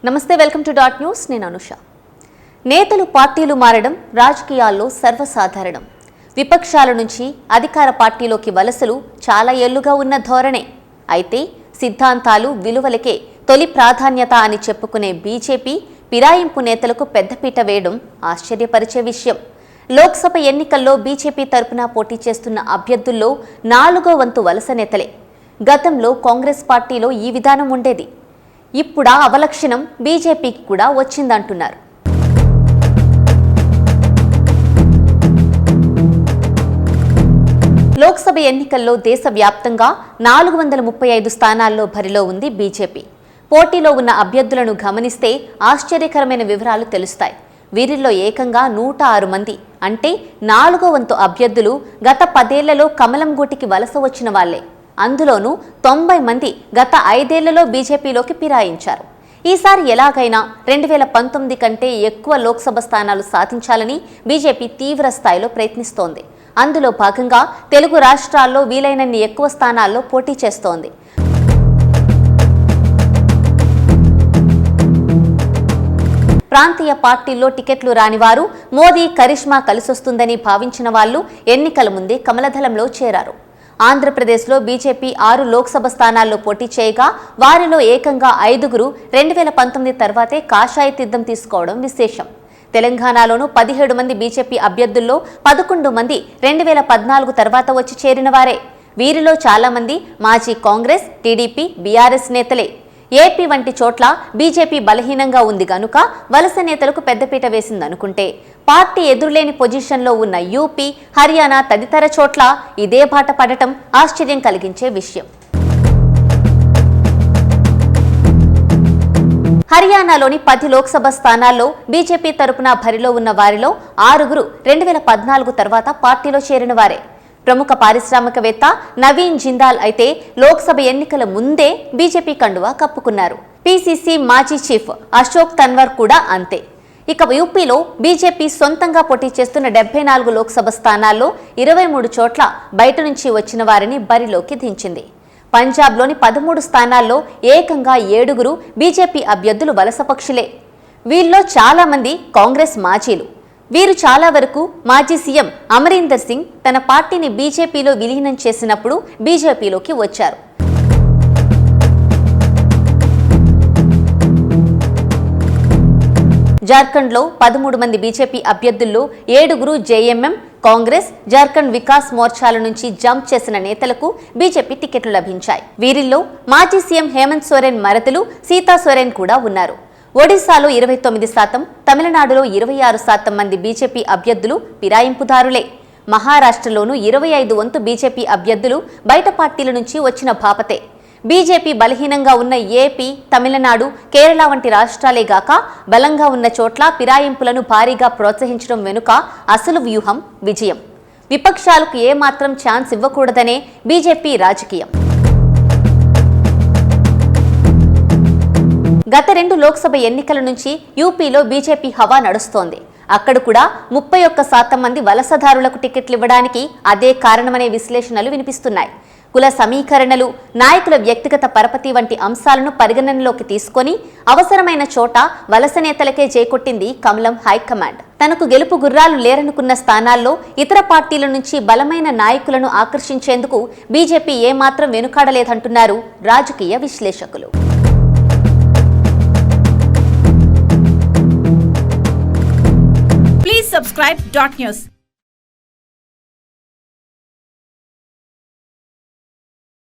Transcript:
నమస్తే, welcome to dot news. నేను అనుష. నేతలు పార్టీలు మారడం రాజకీయాల్లో సర్వసాధారణం. విపక్షాల నుంచి అధికార పార్టీలోకి వలసలు చాలా ఏళ్లుగా ఉన్న ధోరణే. అయితే సిద్ధాంతాలు, విలువలకే తొలి ప్రాధాన్యత అని చెప్పుకునే బీజేపీ ఫిరాయింపు నేతలకు పెద్దపీట వేయడం ఆశ్చర్యపరిచే విషయం. లోక్సభ ఎన్నికల్లో బీజేపీ తరపున పోటీ చేస్తున్న అభ్యర్థుల్లో 4వ వంతు వలస నేతలే. గతంలో కాంగ్రెస్ పార్టీలో ఈ విధానం ఉండేది. ఇప్పుడు ఆ అవలక్షణం బీజేపీకి కూడా వచ్చిందంటున్నారు. లోక్సభ ఎన్నికల్లో దేశవ్యాప్తంగా 435 స్థానాల్లో బరిలో ఉంది బీజేపీ. పోటీలో ఉన్న అభ్యర్థులను గమనిస్తే ఆశ్చర్యకరమైన వివరాలు తెలుస్తాయి. వీరిలో ఏకంగా 106 మంది అంటే 4వ వంతు అభ్యర్థులు గత 10 ఏళ్లలో కమలం గూటికి వలస వచ్చిన వాళ్లే. అందులోనూ 90 మంది గత 5 ఏళ్లలో బీజేపీలోకి ఫిరాయించారు. ఈసారి ఎలాగైనా 2019 కంటే ఎక్కువ లోక్సభ స్థానాలు సాధించాలని బీజేపీ తీవ్ర స్థాయిలో ప్రయత్నిస్తోంది. అందులో భాగంగా తెలుగు రాష్ట్రాల్లో వీలైనన్ని ఎక్కువ స్థానాల్లో పోటీ చేస్తోంది. ప్రాంతీయ పార్టీల్లో టికెట్లు రానివారు, మోదీ కరిష్మా కలిసొస్తుందని భావించిన వాళ్లు ఎన్నికల ముందే కమలదళంలో చేరారు. ఆంధ్రప్రదేశ్లో బీజేపీ 6 లోక్సభ స్థానాల్లో పోటీ చేయగా వారిలో ఏకంగా 5గురు 2019 తర్వాతే కాషాయ తీర్థం తీసుకోవడం విశేషం. తెలంగాణలోనూ 17 మంది బీజేపీ అభ్యర్థుల్లో 11 మంది 2014 తర్వాత వచ్చి చేరిన వారే. వీరిలో చాలా మంది మాజీ కాంగ్రెస్, టీడీపీ, బీఆర్ఎస్ నేతలే. ఏపీ వంటి చోట్ల బీజేపీ బలహీనంగా ఉంది గనుక వలస నేతలకు పెద్దపీట వేసిందనుకుంటే, పార్టీ ఎదురులేని పొజిషన్లో ఉన్న యూపీ, హర్యానా తదితర చోట్ల ఇదే బాట పడటం ఆశ్చర్యం కలిగించే విషయం. హర్యానాలోని 10 లోక్సభ స్థానాల్లో బీజేపీ తరపున బరిలో ఉన్న వారిలో 6గురు 2014 తర్వాత పార్టీలో చేరిన వారే. ప్రముఖ పారిశ్రామికవేత్త నవీన్ జిందాల్ అయితే లోక్సభ ఎన్నికల ముందే బీజేపీ కండువా కప్పుకున్నారు. పీసీసీ మాజీ చీఫ్ అశోక్ తన్వర్ కూడా అంతే. ఇక యూపీలో బీజేపీ సొంతంగా పోటీ చేస్తున్న 74 లోక్సభ స్థానాల్లో 23 చోట్ల బయట నుంచి వచ్చిన వారిని బరిలోకి దించింది. పంజాబ్లోని 13 స్థానాల్లో ఏకంగా 7గురు బీజేపీ అభ్యర్థులు వలసపక్షులే. వీళ్ళలో చాలా మంది కాంగ్రెస్ మాజీలు. వీరు చాలా వరకు మాజీ సీఎం అమరీందర్ సింగ్ తన పార్టీని బీజేపీలో విలీనం చేసినప్పుడు బీజేపీలోకి వచ్చారు. జార్ఖండ్లో 13 మంది బీజేపీ అభ్యర్థుల్లో 7గురు జేఎంఎం, కాంగ్రెస్, జార్ఖండ్ వికాస్ మోర్చాల నుంచి జంప్ చేసిన నేతలకు బీజేపీ టికెట్లు లభించాయి. వీరిల్లో మాజీ సీఎం హేమంత్ సోరెన్ మరదలు సీతా సోరెన్ కూడా ఉన్నారు. ఒడిశాలో 29%, తమిళనాడులో 26% మంది బీజేపీ అభ్యర్థులు ఫిరాయింపుదారులే. మహారాష్ట్రలోనూ 25 వంతు బీజేపీ అభ్యర్థులు బయట పార్టీల నుంచి వచ్చిన బాపతే. బీజేపీ బలహీనంగా ఉన్న ఏపీ, తమిళనాడు, కేరళ వంటి రాష్ట్రాలేగాక బలంగా ఉన్న చోట్ల ఫిరాయింపులను భారీగా ప్రోత్సహించడం వెనుక అసలు వ్యూహం విజయం. విపక్షాలకు ఏమాత్రం ఛాన్స్ ఇవ్వకూడదనే బీజేపీ రాజకీయం. గత 2 లోక్సభ ఎన్నికల నుంచి యూపీలో బీజేపీ హవా నడుస్తోంది. అక్కడ కూడా 31% మంది వలసదారులకు టికెట్లు ఇవ్వడానికి అదే కారణమనే విశ్లేషణలు వినిపిస్తున్నాయి. కుల సమీకరణలు, నాయకుల వ్యక్తిగత పరపతి వంటి అంశాలను పరిగణనలోకి తీసుకొని అవసరమైన చోట వలస నేతలకే చేకొట్టింది కమలం హైకమాండ్. తనకు గెలుపు గుర్రాలు లేరనుకున్న స్థానాల్లో ఇతర పార్టీల నుంచి బలమైన నాయకులను ఆకర్షించేందుకు బీజేపీ ఏమాత్రం వెనుకాడలేదంటున్నారు రాజకీయ విశ్లేషకులు. Please subscribe Dot News.